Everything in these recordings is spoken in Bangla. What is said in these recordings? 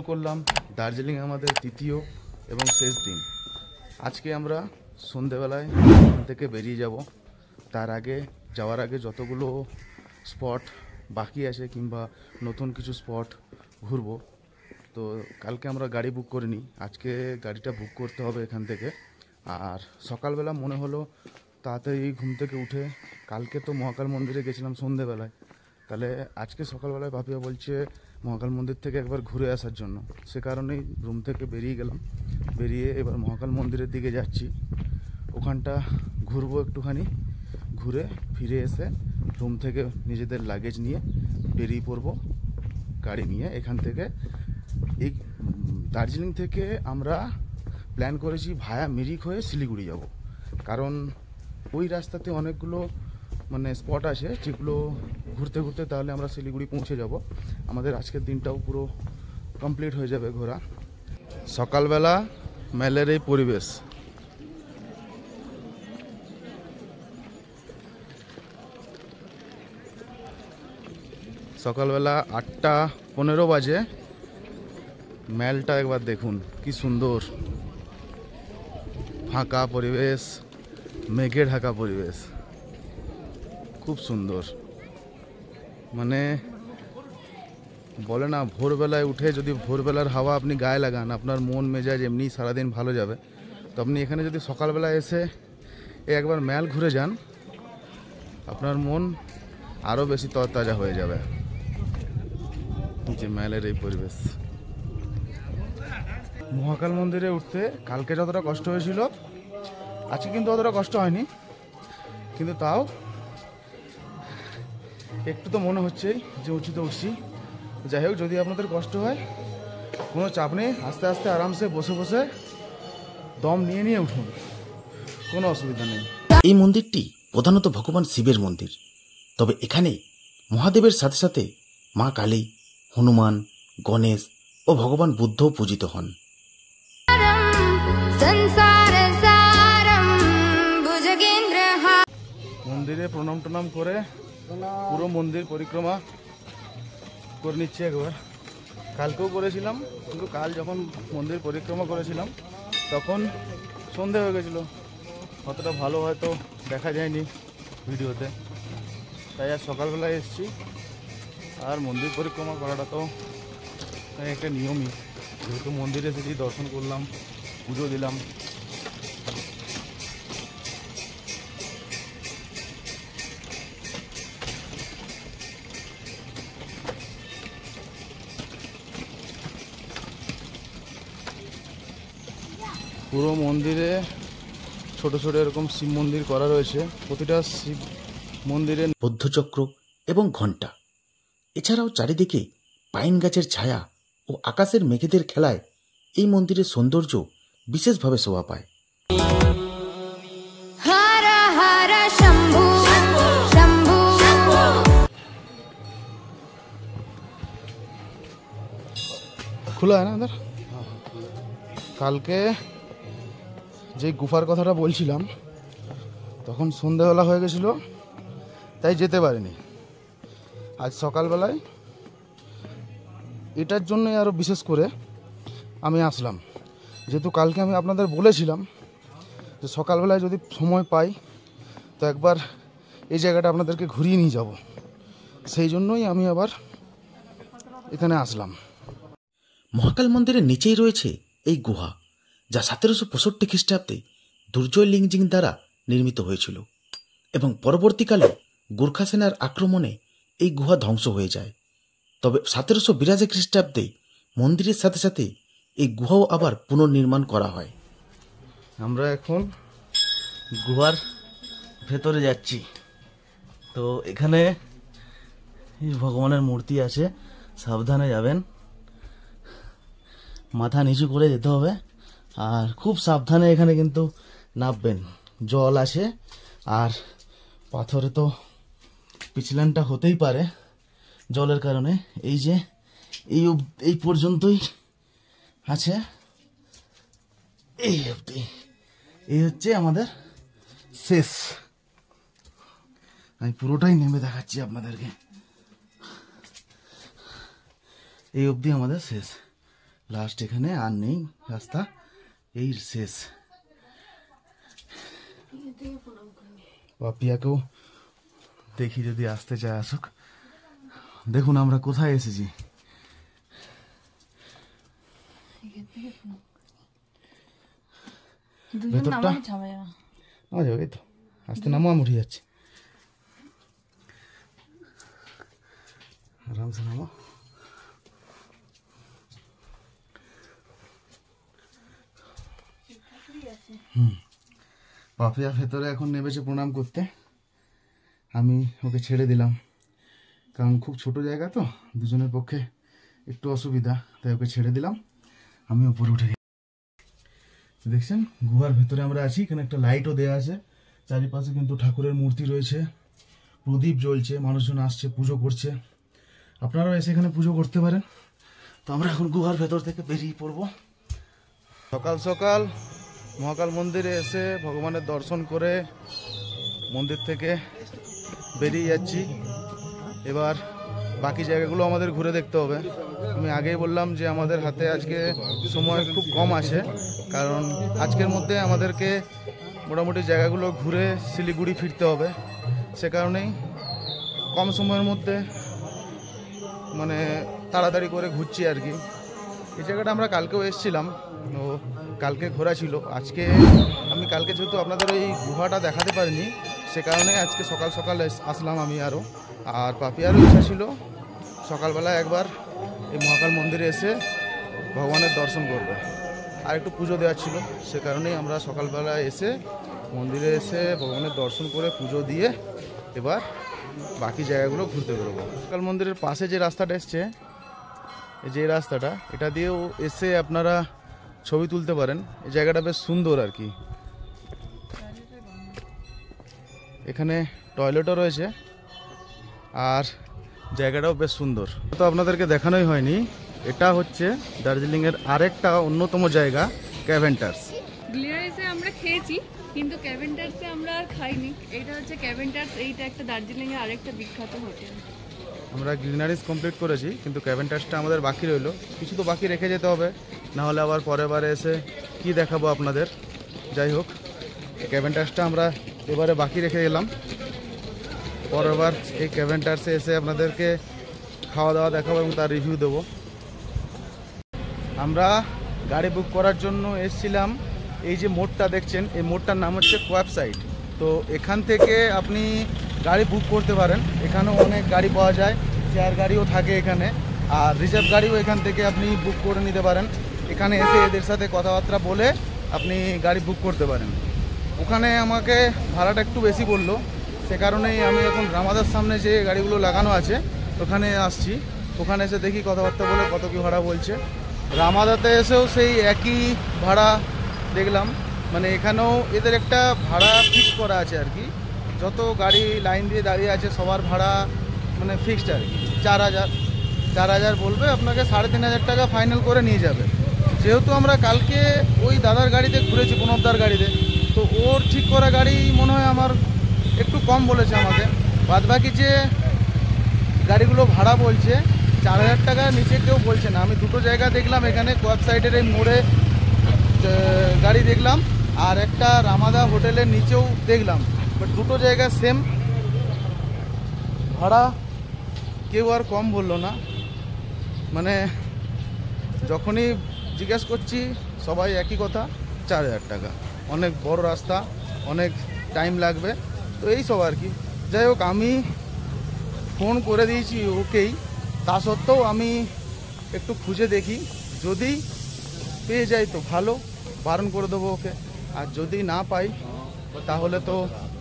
করলাম দার্জিলিং আমাদের তৃতীয় এবং শেষ দিন। আজকে আমরা সন্ধেবেলায় এখান থেকে বেরিয়ে যাব। তার আগে যাওয়ার আগে যতগুলো স্পট বাকি আছে কিংবা নতুন কিছু স্পট ঘুরবো। তো কালকে আমরা গাড়ি বুক করিনি, আজকে গাড়িটা বুক করতে হবে এখান থেকে। আর সকালবেলা মনে হলো তাড়াতাড়ি ঘুম থেকে উঠে, কালকে তো মহাকাল মন্দিরে গেছিলাম সন্ধেবেলায়, তাহলে আজকে সকালবেলায় বাপিয়া বলছে মহাকাল মন্দির থেকে একবার ঘুরে আসার জন্য। সে কারণেই রুম থেকে বেরিয়ে গেলাম। বেরিয়ে এবার মহাকাল মন্দিরের দিকে যাচ্ছি। ওখানটা ঘুরবো একটুখানি, ঘুরে ফিরে এসে রুম থেকে নিজেদের লাগেজ নিয়ে বেরিয়ে পড়বো গাড়ি নিয়ে। এখান থেকে এই দার্জিলিং থেকে আমরা প্ল্যান করেছি ভায়া মিরিক হয়ে শিলিগুড়ি যাব, কারণ ওই রাস্তাতে অনেকগুলো স্পট আছে যেগুলো ঘুরতে ঘুরতে তাহলে আমরা শিলিগুড়ি পৌঁছে যাব। আমাদের আজকের দিনটাও পুরো কমপ্লিট হয়ে যাবে ঘোরা। সকালবেলা মেলের এই পরিবেশ, সকালবেলা 8:15 বাজে। মেলটা একবার দেখুন কি সুন্দর, ফাঁকা পরিবেশ, মেঘে ঢাকা পরিবেশ, খুব সুন্দর। বলে না, ভোরবেলায় উঠে যদি ভোরবেলার হাওয়া আপনি গায়ে লাগান, আপনার মন মেজাজ এমনি সারাদিন ভালো যাবে। তো আপনি এখানে যদি সকালবেলা এসে একবার মেল ঘুরে যান, আপনার মন আরও বেশি তরতাজা হয়ে যাবে। যে মেলের এই পরিবেশ, মহাকাল মন্দিরে উঠতে কালকে যতটা কষ্ট হয়েছিল আজকে কিন্তু অতটা কষ্ট হয়নি, কিন্তু তাও একটু তো মনে হচ্ছেই যে উঁচুতে উঠছি। যাই হোক, যদি আপনাদের কষ্ট হয় কোনো চাপ নেই, আস্তে আস্তে আরামসে বসে বসে দম নিয়ে নিয়ে উঠুন, কোনো অসুবিধা নেই। এই মন্দিরটি প্রধানত ভগবান শিবের মন্দির, তবে এখানে মহাদেবের সাথে সাথে মা কালী, হনুমান, গণেশ ও ভগবান বুদ্ধও পূজিত হন। মন্দিরে প্রণাম টনাম করে পুরো মন্দির পরিক্রমা করে নিচ্ছি একবার। কালকেও করেছিলাম, কিন্তু কাল যখন মন্দির পরিক্রমা করেছিলাম তখন সন্ধে হয়ে গেছিলো, অতটা ভালো হয়তো দেখা যায়নি ভিডিওতে। তাই আর সকালবেলায় এসেছি। আর মন্দির পরিক্রমা করাটা তো একটা নিয়মই, যেহেতু মন্দিরে এসেছি, দর্শন করলাম, পুজো দিলাম। পুরো মন্দিরে ছোট ছোট এরকম শিব মন্দির করা রয়েছে, প্রতিটা শিব মন্দিরে বৌদ্ধচক্র এবং ঘণ্টা, এছাড়াও চারিদিকে পাইন গাছের ছায়া ও আকাশের মেঘেদের খেলায় এই মন্দিরের সৌন্দর্য বিশেষভাবে শোভা পায়। খোলা হয় না আদার। কালকে যে গুফার কথাটা বলছিলাম তখন সন্ধ্যাবেলা হয়ে গেছিল, তাই যেতে পারিনি। আজ সকালবেলায় এটার জন্যই আরও বিশেষ করে আমি আসলাম, যেহেতু কালকে আমি আপনাদের বলেছিলাম যে সকালবেলায় যদি সময় পাই তো একবার এই জায়গাটা আপনাদেরকে ঘুরিয়ে নিয়ে যাব। সেই জন্যই আমি আবার এখানে আসলাম। মহাকাল মন্দিরের নিচেই রয়েছে এই গুহা, যা 1765 খ্রিস্টাব্দে দুর্জয় লিংজিং দ্বারা নির্মিত হয়েছিল এবং পরবর্তীকালে গোর্খা সেনার আক্রমণে এই গুহা ধ্বংস হয়ে যায়। তবে 1782 খ্রিস্টাব্দে মন্দিরের সাথে সাথে এই গুহাও আবার পুনর্নির্মাণ করা হয়। আমরা এখন গুহার ভেতরে যাচ্ছি। তো এখানে ভগবানের মূর্তি আছে, সাবধানে যাবেন, মাথা নিচু করে যেতে হবে, আর খুব সাবধানে এখানে কিন্তু নামবেন। জল আছে আর পাথরে তো পিছলানটা হতেই পারে জলের কারণে। এই যে এই পর্যন্তই আছে, এই অবধি, এই হচ্ছে আমাদের শেষ। আমি পুরোটাই নেমে দেখাচ্ছি আপনাদেরকে। এই অবধি আমাদের শেষ। লাস্ট এখানে আর নেই রাস্তা, এই শেষ। পাপিয়াকেও দেখি যদি আসতে চায় আসুক। দেখুন আমরা কোথায় এসেছি। ভেতরটা নামা যাবে, এই তো আস্তে নামো, আমি উঠে যাচ্ছি, আরামসে নামো। পাপিয়া ভেতরে এখন নেমেছে প্রণাম করতে, আমি ওকে ছেড়ে দিলাম, কারণ খুব ছোট জায়গা তো দুজনের পক্ষে একটু অসুবিধা, তাই ওকে ছেড়ে দিলাম। আমি উপরে উঠে গেলাম। দেখছেন গুহার ভেতরে আমরা আছি, এখানে একটা লাইটও দেওয়া আছে, চারিপাশে কিন্তু ঠাকুরের মূর্তি রয়েছে, প্রদীপ জ্বলছে, মানুষজন আসছে পুজো করছে, আপনারাও এসে এখানে পুজো করতে পারেন। তো আমরা এখন গুহার ভেতর থেকে বেরিয়ে পড়বো। সকাল সকাল মহাকাল মন্দিরে এসে ভগবানের দর্শন করে মন্দির থেকে বেরিয়ে যাচ্ছি। এবার বাকি জায়গাগুলো আমাদের ঘুরে দেখতে হবে। আমি আগেই বললাম যে আমাদের হাতে আজকে সময় খুব কম আছে, কারণ আজকের মধ্যে আমাদেরকে মোটামুটি জায়গাগুলো ঘুরে শিলিগুড়ি ফিরতে হবে। সে কারণেই কম সময়ের মধ্যে মানে তাড়াতাড়ি করে ঘুরছি আর কি। এই জায়গাটা আমরা কালকেও এসেছিলাম, ও কালকে ঘোরা ছিল। আজকে আমি কালকে যেহেতু আপনাদের ওই গুহাটা দেখাতে পারিনি, সে কারণে আজকে সকাল সকাল আসলাম আমি আরও। আর পাপিয়ারও ইচ্ছা ছিল সকালবেলা একবার এই মহাকাল মন্দিরে এসে ভগবানের দর্শন করবে, আর একটু পুজো দেওয়ার ছিল, সে কারণেই আমরা সকালবেলা এসে মন্দিরে এসে ভগবানের দর্শন করে পুজো দিয়ে এবার বাকি জায়গাগুলো ঘুরতে বেরোবো। মহাকাল মন্দিরের পাশে যে রাস্তাটা এসছে, এই যে রাস্তাটা, এটা দিয়েও এসে আপনারা ছবি তুলতে পারেন। এই জায়গাটা বেশ সুন্দর আর কি, এখানে টয়লেটও রয়েছে আর জায়গাটাও বেশ সুন্দর। তো আপনাদেরকে দেখানোই হয়নি, এটা হচ্ছে দার্জিলিংয়ের আরেকটা অন্যতম জায়গা ক্যাভেন্টার্স। গ্লিনারিসে আমরা খেয়েছি কিন্তু ক্যাভেন্টার্সে আমরা আর খাইনি। এটা হচ্ছে ক্যাভেন্টার্স, এইটা একটা দার্জিলিংয়ের আরেকটা বিখ্যাত হোটেল। আমরা গ্লিনারিস কমপ্লিট করেছি, কিন্তু ক্যাভেন্টার্সটা আমাদের বাকি রইলো। কিছু তো বাকি রেখে যেতে হবে, না হলে আবার পরের বারে এসে কি দেখাবো আপনাদের। যাই হোক, ক্যাভেন্টার্সটা আমরা এবারে বাকি রেখে গেলাম, পরের বার এই ক্যাভেন্টার্সে এসে আপনাদেরকে খাওয়া দাওয়া দেখাবো এবং তার রিভিউ দেবো। আমরা গাড়ি বুক করার জন্য এসেছিলাম, এই যে মোড়টা দেখছেন, এই মোড়টার নাম হচ্ছে কোয়াবসাইট। তো এখান থেকে আপনি গাড়ি বুক করতে পারেন, এখানেও অনেক গাড়ি পাওয়া যায়, শেয়ার গাড়িও থাকে এখানে, আর রিজার্ভ গাড়িও এখান থেকে আপনি বুক করে নিতে পারেন। এখানে এসে এদের সাথে কথাবার্তা বলে আপনি গাড়ি বুক করতে পারেন। ওখানে আমাকে ভাড়াটা একটু বেশি বললো, সে কারণেই আমি এখন রামাদার সামনে যে গাড়িগুলো লাগানো আছে ওখানে আসছি। ওখানে এসে দেখি কথাবার্তা বলে কত কী ভাড়া বলছে। রামাদাতে এসেও সেই একই ভাড়া দেখলাম, মানে এখানেও এদের একটা ভাড়া ফিক্স করা আছে আর কি। যত গাড়ি লাইন দিয়ে দাঁড়িয়ে আছে সবার ভাড়া মানে ফিক্সড আর কি 4,000 বলবে, আপনাকে 3,500 টাকা ফাইনাল করে নিয়ে যাবে। যেহেতু আমরা কালকে ওই দাদার গাড়িতে ঘুরেছি, প্রণবদার গাড়িতে, তো ওর ঠিক করা গাড়ি মনে হয় আমার একটু কম বলেছে আমাকে। বাদবাকি যে গাড়িগুলো ভাড়া বলছে 4,000 টাকার নিচে কেউ বলছে না। আমি দুটো জায়গা দেখলাম, এখানে কোয়াবসাইটের এই মোড়ে গাড়ি দেখলাম, আর একটা রামাদা হোটেলের নিচেও দেখলাম, বাট দুটো জায়গা সেম ভাড়া, কেউ আর কম বললো না। মানে যখনই জিজ্ঞেস করছি সবাই একই কথা, 4,000 টাকা। অনেক বড় রাস্তা, অনেক টাইম লাগবে, তো এই সব আর কি। যাই হোক, আমি ফোন করে দিয়েছি ওকেই, তা সত্ত্বেও আমি একটু খুঁজে দেখি, যদি পেয়ে যাই তো ভালো, বারণ করে দেবো ওকে, আর যদি না পাই তাহলে তো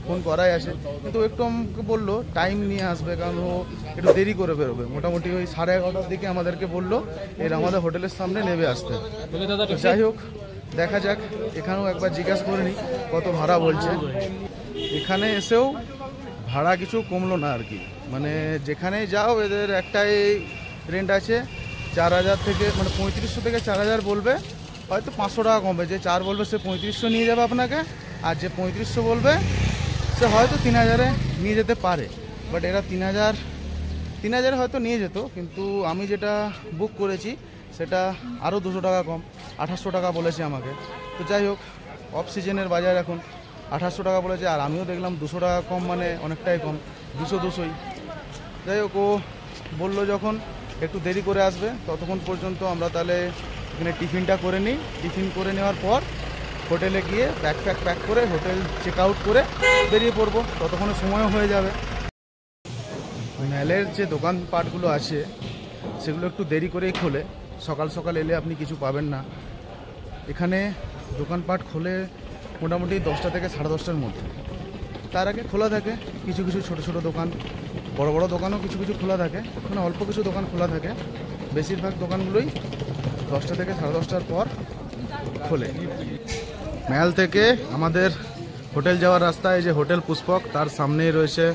ফোন করাই আসে। কিন্তু একটু আমাকে বললো টাইম নিয়ে আসবে, কারণ ও একটু দেরি করে বেরোবে। মোটামুটি ওই 11:30টার দিকে আমাদেরকে বললো এর আমাদের হোটেলের সামনে নেমে আসতে। যাই হোক, দেখা যাক, এখানেও একবার জিজ্ঞাসা করে নিই কত ভাড়া বলছে। এখানে এসেও ভাড়া কিছু কমলো না আর কি, মানে যেখানেই যাও এদের একটাই রেন্ট আছে 4,000 থেকে, মানে 3500 থেকে 4,000 বলবে, হয়তো 500 টাকা কমবে। যে 4 বলবে সে 3500 নিয়ে যাবে আপনাকে, আর যে 3500 বলবে সে হয়তো 3,000-এ নিয়ে যেতে পারে। বাট এরা 3,000 হয়তো নিয়ে যেত, কিন্তু আমি যেটা বুক করেছি সেটা আরও 200 টাকা কম, 2800 টাকা বলেছে আমাকে। তো যাই হোক, অফ সিজনের বাজার এখন 2800 টাকা বলেছে, আর আমিও দেখলাম 200 টাকা কম মানে অনেকটাই কম, 200-200ই। যাই হোক, ও বললো যখন একটু দেরি করে আসবে, ততক্ষণ পর্যন্ত আমরা তাহলে এখানে টিফিনটা করে নিই। টিফিন করে নেওয়ার পর হোটেলে গিয়ে প্যাক করে হোটেল চেক আউট করে বেরিয়ে পড়বো, ততক্ষণে সময়ও হয়ে যাবে। মেলের যে দোকানপাটগুলো আছে সেগুলো একটু দেরি করেই খোলে, সকাল সকাল এলে আপনি কিছু পাবেন না। এখানে দোকানপাট খোলে মোটামুটি 10টা থেকে 10:30টার মধ্যে। তার আগে খোলা থাকে কিছু কিছু ছোটো ছোটো দোকান, বড় বড় দোকানও কিছু কিছু খোলা থাকে, ওখানে অল্প কিছু দোকান খোলা থাকে। বেশিরভাগ দোকানগুলোই 10টা থেকে 10:30টার পর খোলে। মেল থেকে আমাদের হোটেল যাওয়ার রাস্তায় যে হোটেল পুষ্পক, তার সামনেই রয়েছে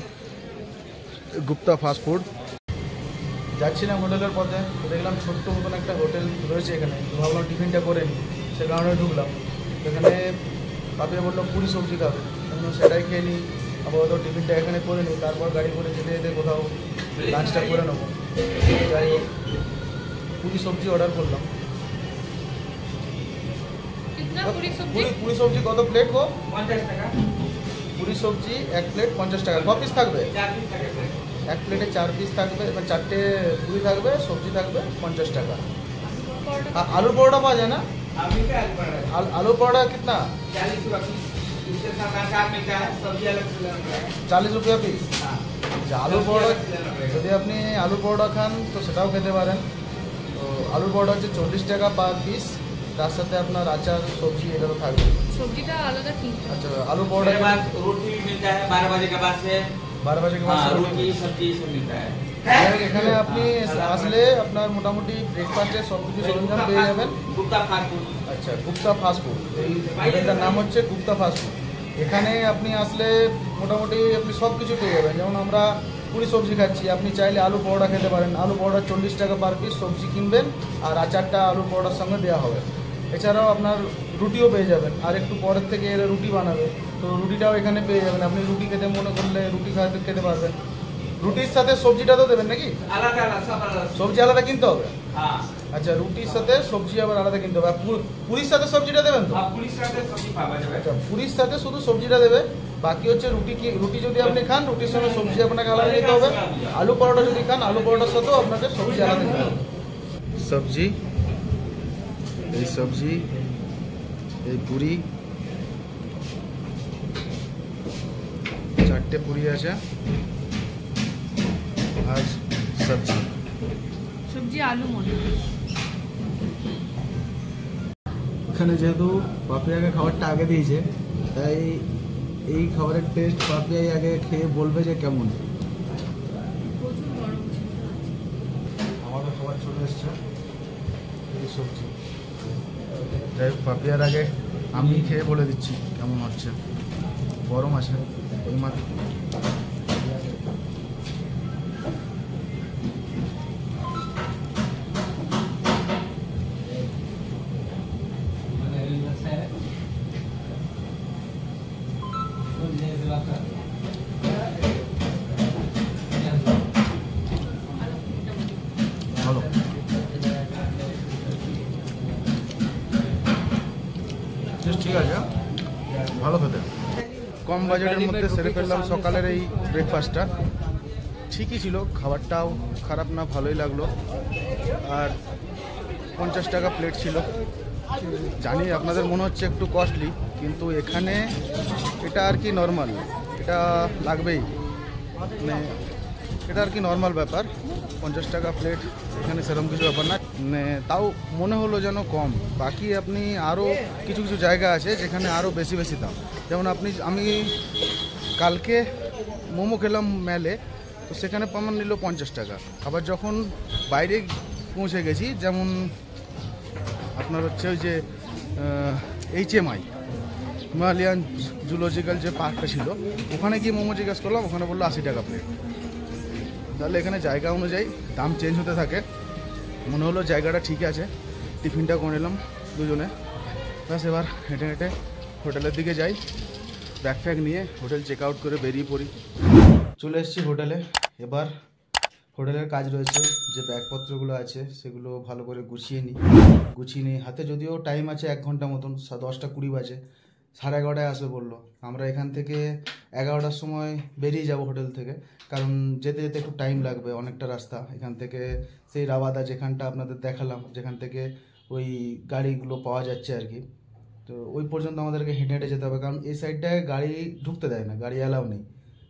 গুপ্তা ফাস্টফুড। যাচ্ছিলাম হোটেলের পথে, দেখলাম ছোট্ট মতন একটা হোটেল রয়েছে এখানে, ভাবলাম টিফিনটা করে নিই, সে কারণে ঢুকলাম। এখানে পাপিয়া বললো পুরি সবজি খাবে, সেটাই খেয়ে নিই, আপাতত টিফিনটা এখানে করে নিই, তারপর গাড়ি করে যেতে যেতে কোথাও লাঞ্চটা করে নেবো। যাই হোক, পুরি সবজি অর্ডার করলাম। পুরি সবজি কত প্লেট গো? 50 টাকা। পুরি সবজি 1 প্লেট 50 টাকা। ক পিস থাকবে? 1 প্লেটে 4 পিস থাকবে, এবার 4টে পুরি থাকবে, সবজি থাকবে 50 টাকা। आलू परोठा पाओ जाए ना? आलू परोठा कितना? 40 रुपया पीस। इसके साथ अचार मिलता है, सब्जी अलग से लेना पड़ेगा। 40 रुपया पिस। आलू परोठा যদি আপনি আলু পরোটা খান তো সেটাও খেতে পারেন। তো আলু পরোটা হচ্ছে 40 টাকা পার পিস, তার সাথে আপনার আচার সবজি এটাও থাকবে। সবজিটা আলাদা কি? আচ্ছা, আলু उसके পরোটা बाद रोटी भी मिलता है 12 बजे के बाद से। 12 बजे के बाद हाँ, से रोटी सब्जी सब मिलता है। এখানে আপনি আসলে আপনার মোটামুটি ব্রেকফাস্টের সব কিছু সরঞ্জাম পেয়ে যাবেন। Gupta fast food. আচ্ছা, গুপ্তা ফাস্টফুড, এই হোটেলটার নাম হচ্ছে গুপ্তা ফাস্টফুড। এখানে আপনি আসলে মোটামুটি আপনি সব কিছু পেয়ে যাবেন। যেমন আমরা পুরি সবজি খাচ্ছি, আপনি চাইলে আলু পরোটা খেতে পারেন। আলু পরোটা 40 টাকা পার পিস, সবজি কিনবেন আর আচারটা আলু পরোটার সঙ্গে দেওয়া হবে। এছাড়াও আপনার রুটিও পেয়ে যাবেন, আর একটু পরের থেকে এরা রুটি বানাবে, তো রুটিটাও এখানে পেয়ে যাবেন। আপনি রুটি খেতে মনে করলে রুটি খেতে পারবেন। রুটির সাথে সবজিটা তো দেবেন নাকি? अलग अलग सब अलग। সবজি আলাদা কিনতে হবে? हाँ। আচ্ছা, রুটির সাথে সবজি আবার আলাদা কিনতে হবে। আর পুরির সাথে সবজিটা দেবেন তো? आप पुलिस का सब्जी पावा जाए। আচ্ছা, পুরির সাথে শুধু সবজিটা দেবে, বাকি হচ্ছে রুটি যদি আপনি খান রুটির সঙ্গে সবজি আপনাকে আলাদা নিতে হবে। আলু পরোটা যদি খান আলু পরোটার সাথেও আপনাকে সবজি আলাদা নিতে হবে। সবজি, এই সবজি, এই পুরি, 4টে পুরি আছে আর সবজি। সবজি আলু মনে হয়। এখানে যেহেতু পাপিয়াকে খাবারটা আগে দিয়েছে, তাই এই খাবারের টেস্ট পাপিয়াই আগে খেয়ে বলবে যে কেমন। প্রচুর গরম ছিল। আমাদের খাবার চলে এসছে, এই সবজি। যাই হোক, পাপিয়ার আগে আমি খেয়ে বলে দিচ্ছি কেমন হচ্ছে। গরম আছে ওই মাত্র। ভালো, ঠিক আছে, ভালো খেতে। কম বাজেটের মধ্যে সেরে ফেললাম সকালের এই ব্রেকফাস্টটা। ঠিকই ছিল, খাবারটাও খারাপ না, ভালোই লাগলো। আর 50 টাকা প্লেট ছিল। জানি আপনাদের মনে হচ্ছে একটু কস্টলি, কিন্তু এখানে এটা আর কি নর্মাল, এটা লাগবেই, মানে এটা আর কি নর্মাল ব্যাপার। 50 টাকা প্লেট এখানে সেরকম কিছু ব্যাপার না, মানে তাও মনে হলো যেন কম। বাকি আপনি আরও কিছু কিছু জায়গা আছে যেখানে আরও বেশি বেশি দাম। যেমন আমি কালকে মোমো খেলাম মেলে, তো সেখানে আমার নিল 50 টাকা। আবার যখন বাইরে পৌঁছে গেছি, যেমন আপনার হচ্ছে ওই যে HMI হিমালয়ান জুলজিক্যাল যে পার্কটা ছিল, ওখানে গিয়ে মোমো জিজ্ঞেস করলাম, ওখানে বললো 80 টাকা প্লেট। তাহলে এখানে জায়গা অনুযায়ী দাম চেঞ্জ হতে থাকে। মনে হলো জায়গাটা ঠিক আছে, টিফিনটা করে নিলাম দুজনে। ব্যাস, এবার হেঁটে হেঁটে হোটেলের দিকে যাই, ব্যাগ নিয়ে হোটেল চেক আউট করে বেরিয়ে পড়ি। চলে এসেছি হোটেলে। এবার হোটেলের কাজ রয়েছে, যে ব্যাগপত্রগুলো আছে সেগুলো ভালো করে গুছিয়ে নিই। হাতে যদিও টাইম আছে 1 ঘন্টা মতন, 10টা 20 বাজে, 11:30টায় আসবে বললো। আমরা এখান থেকে 11টার সময় বেরিয়ে যাব হোটেল থেকে, কারণ যেতে যেতে একটু টাইম লাগবে, অনেকটা রাস্তা এখান থেকে। সেই রাবাদা যেখানটা আপনাদের দেখালাম, যেখান থেকে ওই গাড়িগুলো পাওয়া যাচ্ছে আর কি, তো ওই পর্যন্ত আমাদেরকে হেঁটে হেঁটে যেতে হবে, কারণ এই সাইডটায় গাড়ি ঢুকতে দেয় না, গাড়ি অ্যালাউ নেই,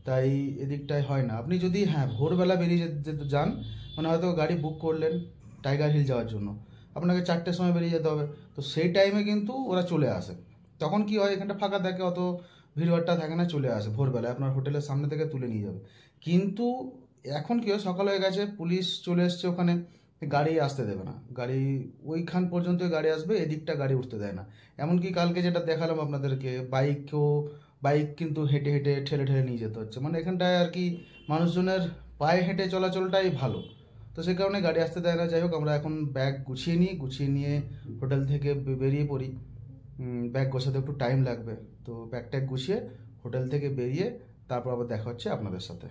তাই এদিকটায় হয় না। আপনি যদি ভোরবেলা বেরিয়ে যেতে যান, মানে হয়তো গাড়ি বুক করলেন টাইগার হিল যাওয়ার জন্য, আপনাকে 4টের সময় বেরিয়ে যেতে হবে, তো সেই টাইমে কিন্তু ওরা চলে আসে। তখন কি হয়, এখানটা ফাঁকা থাকে, অত ভিড়ভাড়টা থাকে না, চলে আসে ভোরবেলায় আপনার হোটেলের সামনে থেকে তুলে নিয়ে যাবে। কিন্তু এখন কি হয়, সকাল হয়ে গেছে, পুলিশ চলে এসছে ওখানে, গাড়ি আসতে দেবে না, গাড়ি ওইখান পর্যন্তই গাড়ি আসবে, এদিকটা গাড়ি উঠতে দেয় না। এমনকি কালকে যেটা দেখালাম আপনাদেরকে, বাইক কিন্তু হেঁটে হেঁটে ঠেলে ঠেলে নিয়ে যেতে হচ্ছে, মানে এখানটায় আর কি মানুষজনের পায়ে হেঁটে চলাচলটাই ভালো, তো সেই কারণে গাড়ি আসতে দেয় না। যাই হোক, আমরা এখন ব্যাগ গুছিয়ে নিয়ে হোটেল থেকে বেরিয়ে পড়ি। ব্যাগ গোছাতে একটু টাইম লাগবে, তো ব্যাগ ট্যাগ গুছিয়ে হোটেল থেকে বেরিয়ে তারপর আবার দেখা হচ্ছে আপনাদের সাথে।